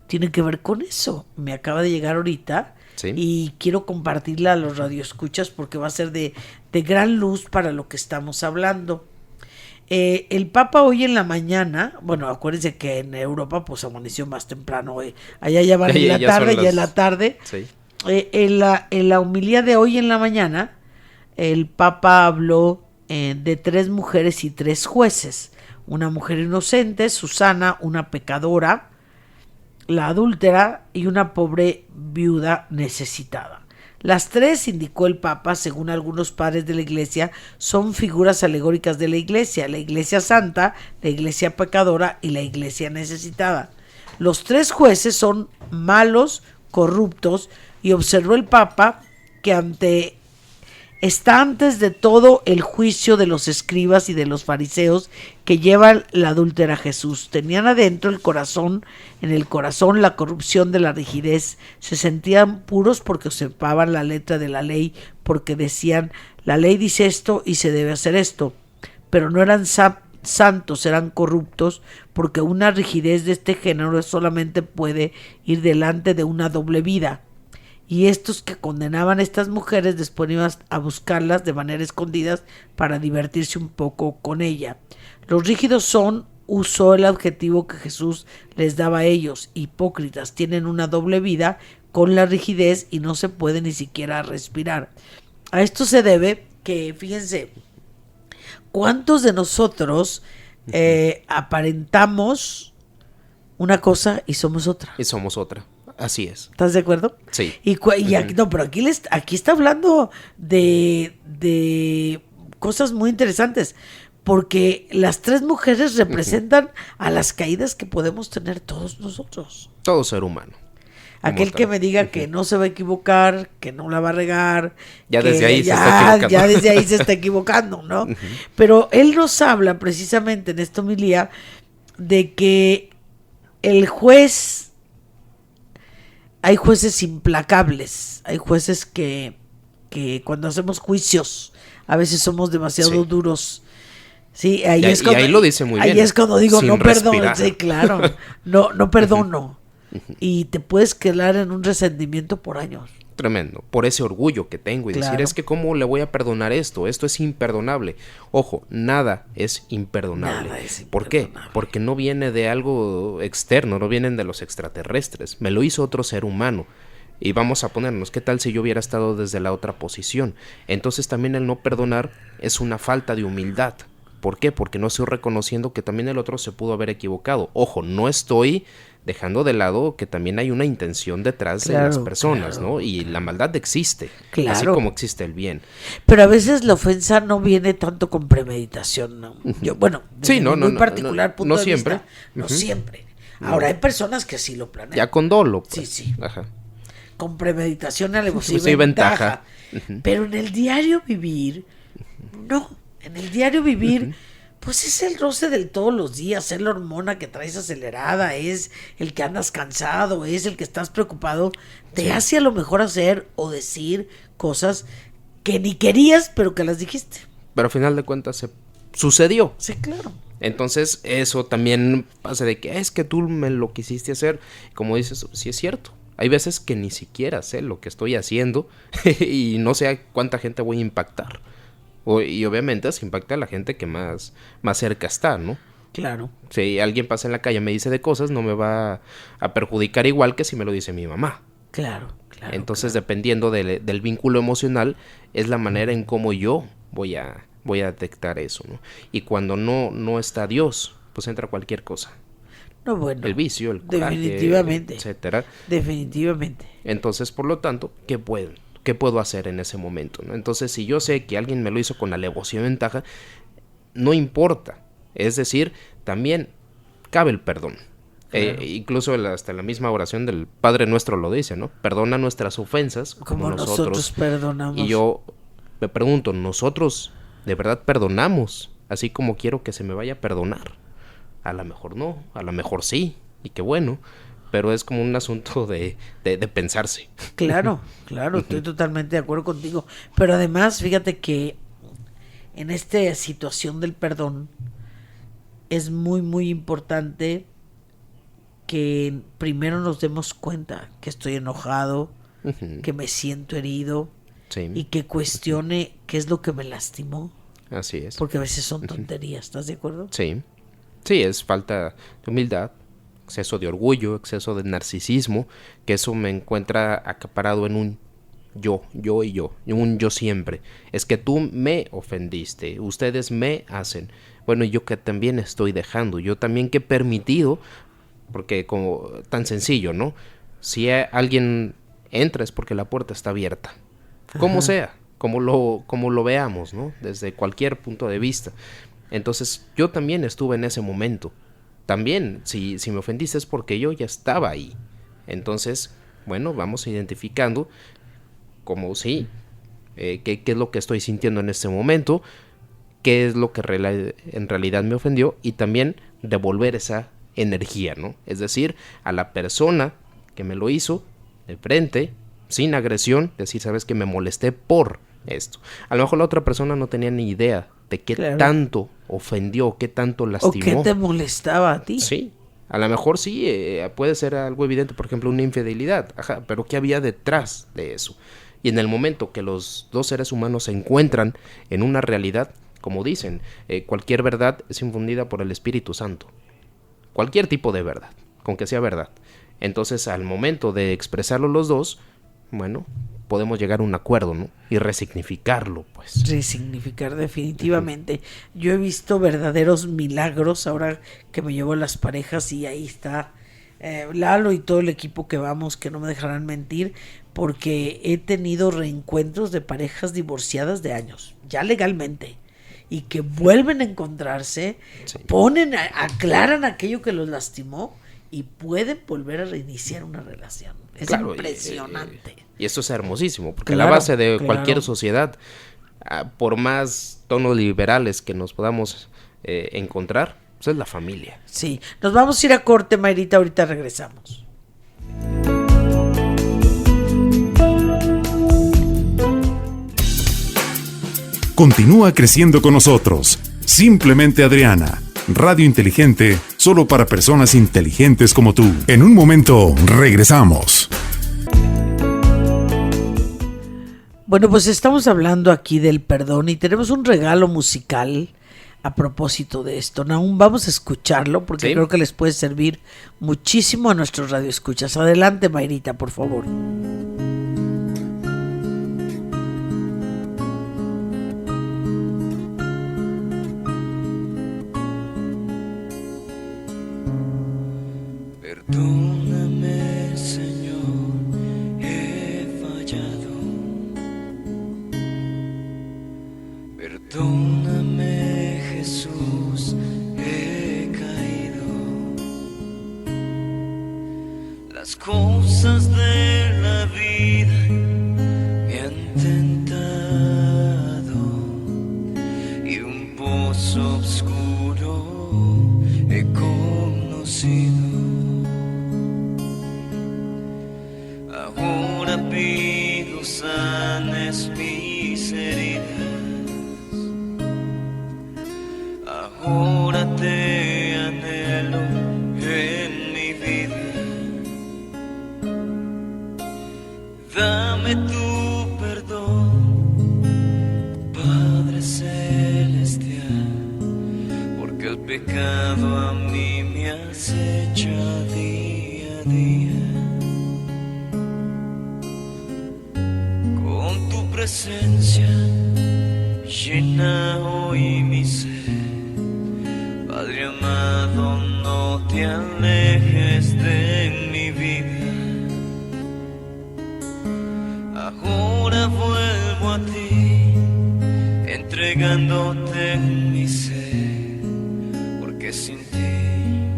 tiene que ver con eso. Me acaba de llegar ahorita. ¿Sí? Y quiero compartirla a los radioescuchas porque va a ser de gran luz para lo que estamos hablando. El Papa hoy en la mañana, bueno, acuérdense que en Europa pues amaneció más temprano, allá ya van en la tarde, ya en la tarde. Sí. En la homilía de hoy en la mañana, el Papa habló de 3 mujeres y 3 jueces. Una mujer inocente, Susana, una pecadora, la adúltera y una pobre viuda necesitada. Las tres, indicó el Papa, según algunos padres de la Iglesia, son figuras alegóricas de la Iglesia santa, la Iglesia pecadora y la Iglesia necesitada. Los tres jueces son malos, corruptos, y observó el Papa que está antes de todo el juicio de los escribas y de los fariseos que llevan la adúltera a Jesús. Tenían adentro en el corazón la corrupción de la rigidez. Se sentían puros porque observaban la letra de la ley, porque decían, la ley dice esto y se debe hacer esto. Pero no eran santos, eran corruptos, porque una rigidez de este género solamente puede ir delante de una doble vida. Y estos que condenaban a estas mujeres después iban a buscarlas de manera escondidas para divertirse un poco con ella. Los rígidos usó el adjetivo que Jesús les daba a ellos, hipócritas, tienen una doble vida con la rigidez y no se puede ni siquiera respirar. A esto se debe que, fíjense, ¿cuántos de nosotros aparentamos una cosa y somos otra? Y somos otra. Así es. ¿Estás de acuerdo? Sí. Y aquí, no, pero aquí está hablando de cosas muy interesantes, porque las tres mujeres representan a las caídas que podemos tener todos nosotros. Todo ser humano. Aquel que me diga que no se va a equivocar, que no la va a regar. Ya desde ahí se está equivocando. Ya desde ahí se está equivocando, ¿no? Pero él nos habla precisamente en esta homilía de que el juez... Hay jueces implacables, hay jueces que cuando hacemos juicios a veces somos demasiado duros. Sí, ahí es cuando, y ahí lo dice muy bien. Ahí es cuando digo, sin no perdono. respirar. Sí, claro, no perdono. Y te puedes quedar en un resentimiento por años. Tremendo, por ese orgullo que tengo y decir, es que cómo le voy a perdonar esto es imperdonable. Ojo, nada es imperdonable. ¿Por qué? Porque no viene de algo externo, no vienen de los extraterrestres, me lo hizo otro ser humano. Y vamos a ponernos, ¿qué tal si yo hubiera estado desde la otra posición? Entonces también el no perdonar es una falta de humildad. ¿Por qué? Porque no estoy reconociendo que también el otro se pudo haber equivocado. Ojo, no estoy dejando de lado que también hay una intención detrás de las personas, ¿no? Y la maldad existe, así como existe el bien. Pero a veces la ofensa no viene tanto con premeditación, ¿no? Yo, bueno, sí, muy particular punto no de siempre. vista, no siempre. Ahora hay personas que sí lo planean. Ya con dolo, pues. Sí. Ajá. Con premeditación, alevosía y ventaja. Pero en el diario vivir, no. En el diario vivir, pues es el roce del todos los días, es la hormona que traes acelerada, es el que andas cansado, es el que estás preocupado. Te hace a lo mejor hacer o decir cosas que ni querías, pero que las dijiste. Pero al final de cuentas se sucedió. Sí, claro. Entonces eso también pasa de que es que tú me lo quisiste hacer. Como dices, sí es cierto. Hay veces que ni siquiera sé lo que estoy haciendo y no sé a cuánta gente voy a impactar. Y obviamente se impacta a la gente que más cerca está, ¿no? Claro. Si alguien pasa en la calle y me dice de cosas, no me va a perjudicar igual que si me lo dice mi mamá. Claro. Entonces, dependiendo del vínculo emocional, es la manera en cómo yo voy a detectar eso, ¿no? Y cuando no está Dios, pues entra cualquier cosa. No, bueno. El vicio, el coraje, definitivamente, etcétera. Definitivamente. Entonces, por lo tanto, ¿qué puedo hacer en ese momento, ¿no? Entonces, si yo sé que alguien me lo hizo con alevosía y ventaja, no importa. Es decir, también cabe el perdón. Claro. Incluso hasta la misma oración del Padre Nuestro lo dice, ¿no? Perdona nuestras ofensas como nosotros perdonamos. Y yo me pregunto, ¿nosotros de verdad perdonamos así como quiero que se me vaya a perdonar? A lo mejor no, a lo mejor sí, y qué bueno. Pero es como un asunto de pensarse. Claro, estoy totalmente de acuerdo contigo. Pero además, fíjate que en esta situación del perdón es muy, muy importante que primero nos demos cuenta que estoy enojado, que me siento herido, y que cuestione qué es lo que me lastimó. Así es. Porque a veces son tonterías, ¿estás de acuerdo? Sí, es falta de humildad, exceso de orgullo, exceso de narcisismo, que eso me encuentra acaparado en un yo, un yo siempre. Es que tú me ofendiste, ustedes me hacen. Bueno, yo que también estoy dejando, yo también que he permitido, porque como tan sencillo, ¿no? Si alguien entra es porque la puerta está abierta. como sea, como lo veamos, ¿no? Desde cualquier punto de vista. Entonces, yo también estuve en ese momento. También, si me ofendiste es porque yo ya estaba ahí. Entonces, bueno, vamos identificando como sí, qué es lo que estoy sintiendo en este momento, qué es lo que en realidad me ofendió, y también devolver esa energía, ¿no? Es decir, a la persona que me lo hizo de frente, sin agresión, decir, sabes que me molesté por esto. A lo mejor la otra persona no tenía ni idea de qué tanto ofendió, qué tanto lastimó. ¿O qué te molestaba a ti? Sí, a lo mejor sí, puede ser algo evidente, por ejemplo, una infidelidad, pero ¿qué había detrás de eso? Y en el momento que los dos seres humanos se encuentran en una realidad, como dicen, cualquier verdad es infundida por el Espíritu Santo. Cualquier tipo de verdad, con que sea verdad. Entonces, al momento de expresarlo los dos, bueno, podemos llegar a un acuerdo, ¿no? Y resignificarlo, pues. Resignificar, definitivamente. Yo he visto verdaderos milagros ahora que me llevo a las parejas, y ahí está Lalo y todo el equipo que vamos, que no me dejarán mentir, porque he tenido reencuentros de parejas divorciadas de años, ya legalmente, y que vuelven a encontrarse, sí, aclaran aquello que los lastimó y pueden volver a reiniciar una relación. Es impresionante. Y esto es hermosísimo, porque la base de cualquier sociedad, por más tonos liberales que nos podamos encontrar, pues es la familia. Sí, nos vamos a ir a corte, Mayrita, ahorita regresamos. Continúa creciendo con nosotros. Simplemente Adriana. Radio inteligente, solo para personas inteligentes como tú. En un momento, regresamos. Bueno, pues estamos hablando aquí del perdón y tenemos un regalo musical a propósito de esto. Aún vamos a escucharlo porque creo que les puede servir muchísimo a nuestros radioescuchas. Adelante, Mayrita, por favor. Perdóname, Señor, he fallado. Perdóname, Jesús, he caído. Las cosas de la vida me han tentado y un pozo oscuro he conocido. Ahora pido sanes mis heridas. Ahora te anhelo en mi vida. Dame tu perdón, Padre Celestial, porque el pecado a mí me acecha día a día. Presencia llena hoy mi ser. Padre amado, no te alejes de mi vida. Ahora vuelvo a ti, entregándote mi ser, porque sin ti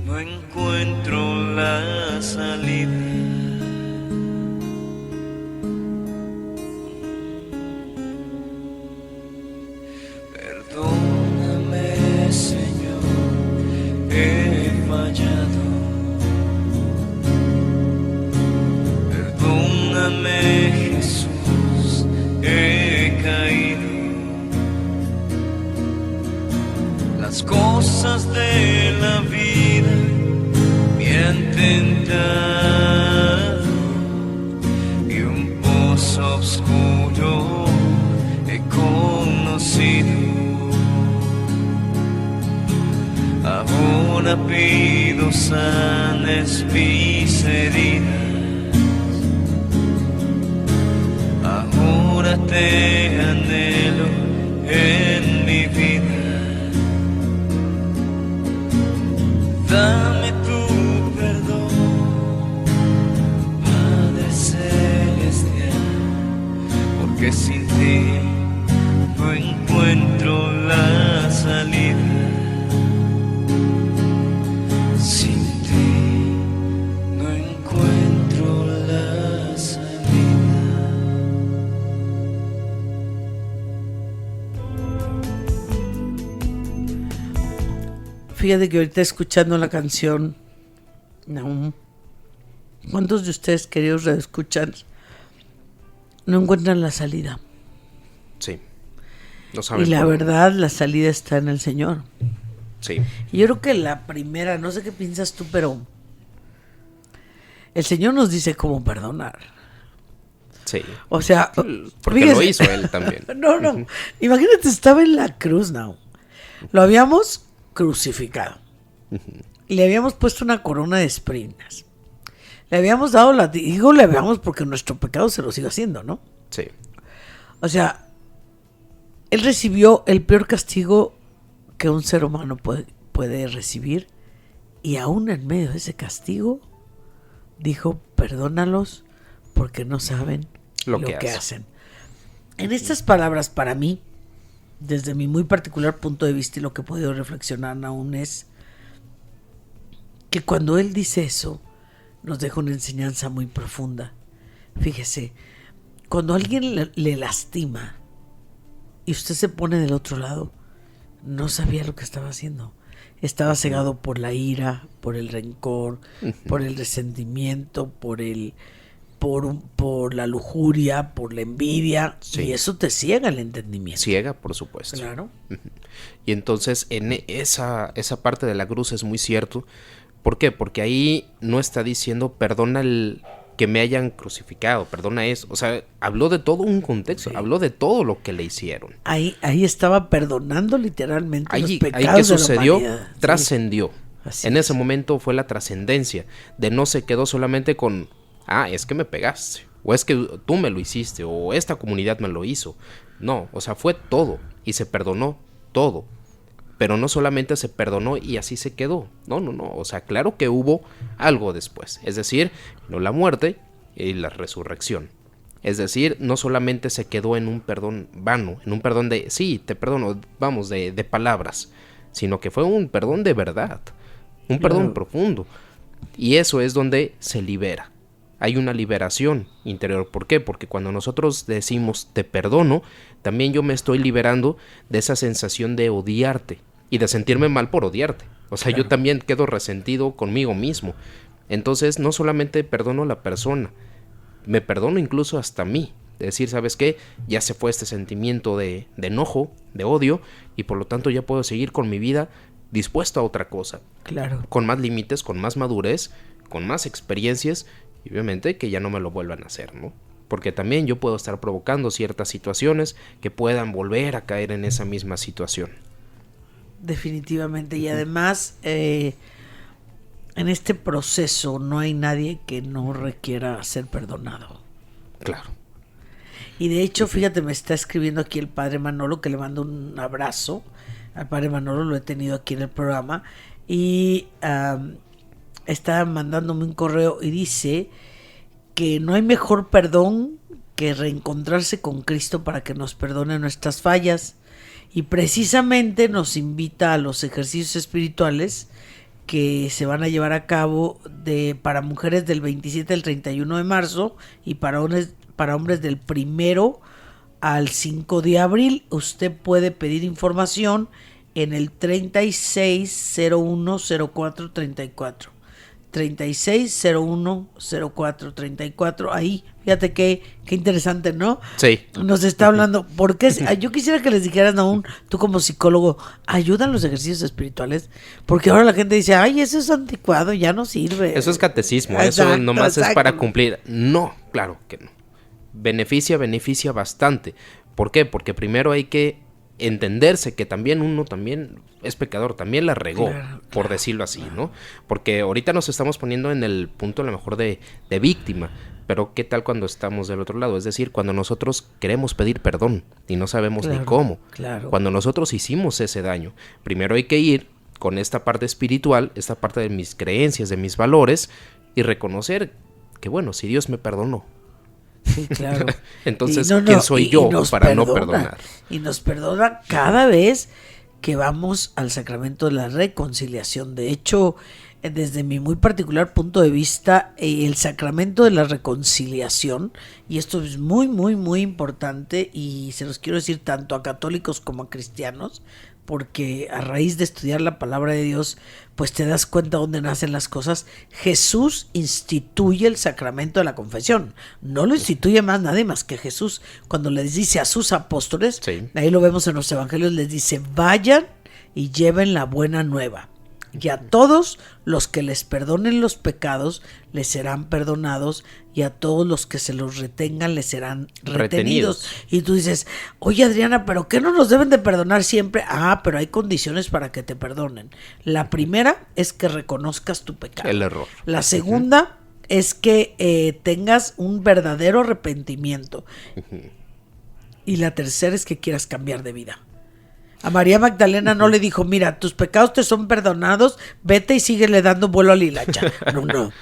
no encuentro la salida. Perdóname, Señor, he fallado. Perdóname, Jesús, he caído. Las cosas de la vida me han tentado y un pozo oscuro he conocido. Ahora pido sanes mis heridas. Ahora te anhelo en mi vida. Dame tu perdón, Padre Celestial, ti no encuentro la salida. Sin ti no encuentro la salida. Fíjate que ahorita escuchando la canción, Nahum, ¿cuántos de ustedes, queridos radioescuchan, no encuentran la salida? Sí. No saben Y la por- verdad, la salida está en el Señor. Sí. Y yo creo que la primera, no sé qué piensas tú, pero el Señor nos dice cómo perdonar. Sí. O sea, Porque fíjese. lo hizo él también. No. Imagínate, estaba en la cruz, now. Lo habíamos crucificado. Le habíamos puesto una corona de espinas. Le habíamos dado digo le habíamos porque nuestro pecado se lo sigue haciendo, ¿no? Sí. O sea, él recibió el peor castigo que un ser humano puede recibir, y aún en medio de ese castigo dijo, perdónalos porque no saben Lo lo que que hacen. hacen. En estas palabras, para mí, desde mi muy particular punto de vista y lo que he podido reflexionar aún, es que cuando él dice eso, nos deja una enseñanza muy profunda. Fíjese, cuando alguien le lastima y usted se pone del otro lado, no sabía lo que estaba haciendo. Estaba cegado por la ira, por el rencor, por el resentimiento, por la lujuria, por la envidia, Sí. y eso te ciega el entendimiento. Ciega, por supuesto. Claro. Y entonces en esa parte de la cruz es muy cierto. ¿Por qué? Porque ahí no está diciendo perdona el que me hayan crucificado, perdona eso. O sea, habló de todo un contexto, habló de todo lo que le hicieron. Ahí estaba perdonando literalmente los Ahí pecados que de la sucedió, humanidad. Sí. trascendió. Así En es. ese momento fue la trascendencia, de no se quedó solamente con, es que me pegaste, o es que tú me lo hiciste, o esta comunidad me lo hizo. No, o sea, fue todo, y se perdonó todo. Pero no solamente se perdonó y así se quedó. No. O sea, claro que hubo algo después. Es decir, no la muerte y la resurrección. Es decir, no solamente se quedó en un perdón vano, en un perdón de, sí, te perdono, vamos, de palabras, sino que fue un perdón de verdad, un perdón profundo. Y eso es donde se libera. Hay una liberación interior. ¿Por qué? Porque cuando nosotros decimos te perdono, también yo me estoy liberando de esa sensación de odiarte y de sentirme mal por odiarte. O sea, yo también quedo resentido conmigo mismo. Entonces, no solamente perdono a la persona, me perdono incluso hasta a mí. De decir, ¿sabes qué? Ya se fue este sentimiento de enojo, de odio, y por lo tanto ya puedo seguir con mi vida dispuesto a otra cosa. Claro. Con más límites, con más madurez, con más experiencias, y obviamente que ya no me lo vuelvan a hacer, ¿no? Porque también yo puedo estar provocando ciertas situaciones que puedan volver a caer en esa misma situación. Definitivamente. Y además, en este proceso no hay nadie que no requiera ser perdonado. Claro. Y de hecho, fíjate, me está escribiendo aquí el padre Manolo, que le mando un abrazo. Al padre Manolo lo he tenido aquí en el programa. Y está mandándome un correo y dice que no hay mejor perdón que reencontrarse con Cristo para que nos perdone nuestras fallas. Y precisamente nos invita a los ejercicios espirituales que se van a llevar a cabo para mujeres del 27 al 31 de marzo y para hombres del 1 al 5 de abril. Usted puede pedir información en el 36010434. 36010434. Ahí, fíjate qué interesante, ¿no? Sí. Nos está hablando. Porque yo quisiera que les dijeras aún, tú como psicólogo, ayudan los ejercicios espirituales. Porque ahora la gente dice, ay, eso es anticuado, ya no sirve. Eso es catecismo, Exacto, eso nomás es exacto. para cumplir. No, claro que no. Beneficia bastante. ¿Por qué? Porque primero hay que entenderse que también uno también es pecador, también la regó, por decirlo así, ¿no? Porque ahorita nos estamos poniendo en el punto a lo mejor de víctima, pero ¿qué tal cuando estamos del otro lado? Es decir, cuando nosotros queremos pedir perdón y no sabemos ni cómo. Claro. Cuando nosotros hicimos ese daño, primero hay que ir con esta parte espiritual, esta parte de mis creencias, de mis valores, y reconocer que bueno, si Dios me perdonó, Sí, claro. Entonces, Y ¿quién soy yo nos para no perdona, perdonar? Y nos perdona cada vez que vamos al sacramento de la reconciliación. De hecho, desde mi muy particular punto de vista, el sacramento de la reconciliación, y esto es muy, muy, muy importante, y se los quiero decir tanto a católicos como a cristianos, porque a raíz de estudiar la palabra de Dios, pues te das cuenta dónde nacen las cosas. Jesús instituye el sacramento de la confesión. No lo instituye más nadie más que Jesús. Cuando les dice a sus apóstoles, Sí. ahí lo vemos en los evangelios, les dice, vayan y lleven la buena nueva. Y a todos los que les perdonen los pecados, les serán perdonados, y a todos los que se los retengan, les serán retenidos. Y tú dices, oye Adriana, ¿pero qué no nos deben de perdonar siempre? Ah, pero hay condiciones para que te perdonen. La primera es que reconozcas tu pecado. El error. La segunda es que tengas un verdadero arrepentimiento. Y la tercera es que quieras cambiar de vida. A María Magdalena no le dijo, mira, tus pecados te son perdonados, vete y síguele dando vuelo a la hilacha. No.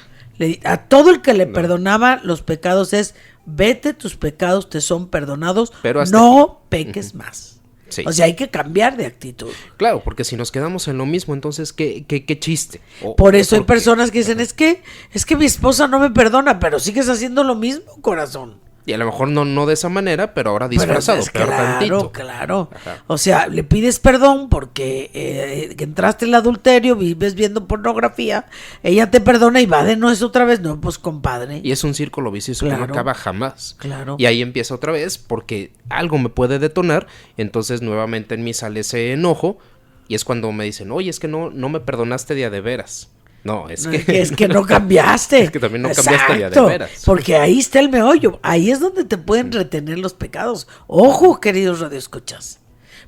A todo el que le perdonaba los pecados es, vete, tus pecados te son perdonados, Pero hasta no peques más. Sí. O sea, hay que cambiar de actitud. Claro, porque si nos quedamos en lo mismo, entonces, ¿qué chiste? Por eso hay ¿por qué? personas que dicen, es que mi esposa no me perdona, pero sigues haciendo lo mismo, corazón. Y a lo mejor no de esa manera, pero ahora disfrazado, Pero peor tantito. Claro. Ajá. O sea, le pides perdón porque entraste en el adulterio, vives viendo pornografía, ella te perdona y va de nuevo otra vez. No, pues compadre. Y es un círculo vicioso que Claro. no acaba jamás. Claro. Y ahí empieza otra vez porque algo me puede detonar. Entonces nuevamente en mí sale ese enojo. Y es cuando me dicen, oye, es que no me perdonaste de a de veras. No, es que... Es que no cambiaste. Es que también no cambiaste ya de Exacto, veras. porque ahí está el meollo. Ahí es donde te pueden retener los pecados. Ojo, queridos radioescuchas.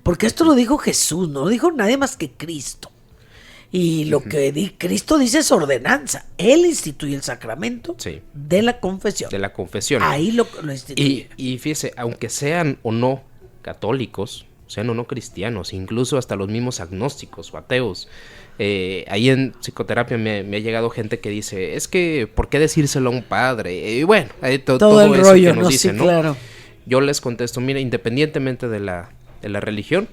Porque esto lo dijo Jesús, no lo dijo nadie más que Cristo. Y lo que Cristo dice es ordenanza. Él instituye el sacramento Sí. de la confesión. de la confesión. Ahí lo instituye. Y fíjese, aunque sean o no católicos, sean o no cristianos, incluso hasta los mismos agnósticos o ateos, ahí en psicoterapia me ha llegado gente que dice, es que, ¿por qué decírselo a un padre? Y bueno, Todo el eso rollo, que nos ¿no? dicen, Sí, ¿no? claro. Yo les contesto, mira, independientemente de la religión,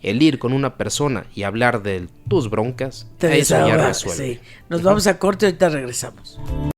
el ir con una persona y hablar de tus broncas, Te eso ya desahogas, resuelve. sí. Nos vamos a corte y ahorita regresamos.